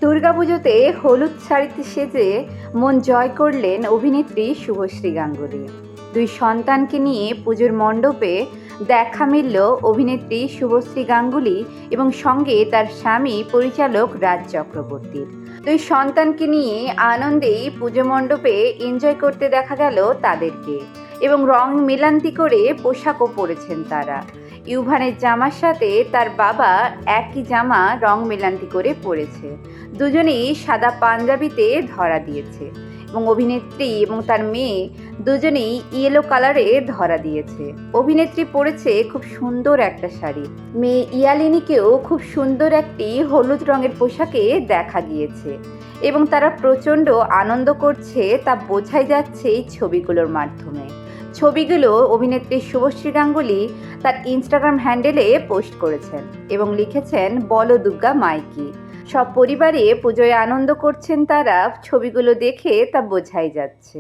দুর্গাপুজোতে হলুদ শাড়িতে সেজে মন জয় করলেন অভিনেত্রী শুভশ্রী গাঙ্গুলী। দুই সন্তানকে নিয়ে পুজোর মণ্ডপে দেখা মিলল অভিনেত্রী শুভশ্রী গাঙ্গুলী এবং সঙ্গে তার স্বামী পরিচালক রাজ চক্রবর্তীর। দুই সন্তানকে নিয়ে আনন্দেই পুজো মণ্ডপে এনজয় করতে দেখা গেল তাদেরকে, এবং রং মেলান্তি করে পোশাকও পরেছেন তারা। ইউভানের জামার সাথে তার বাবা একই জামা রং মেলান্তি করে পরেছে। দুজনেই সাদা পাঞ্জাবিতে ধরা দিয়েছে এবং অভিনেত্রী এবং তার মেয়ে দুজনেই ইয়েলো কালারে ধরা দিয়েছে। অভিনেত্রী পরেছে খুব সুন্দর একটা শাড়ি, মেয়ে ইয়ালিনীকেও খুব সুন্দর একটি হলুদ রঙের পোশাকে দেখা গিয়েছে এবং তারা প্রচণ্ড আনন্দ করছে তা বোঝাই যাচ্ছে এই ছবিগুলোর মাধ্যমে। ছবিগুলো অভিনেত্রী শুভশ্রী গাঙ্গুলী তার ইনস্টাগ্রাম হ্যান্ডেলে পোস্ট করেছেন এবং লিখেছেন, বলো দুর্গা মাইকি। সব পরিবারে পুজোয় আনন্দ করছেন তারা, ছবিগুলো দেখে তা বোঝাই যাচ্ছে।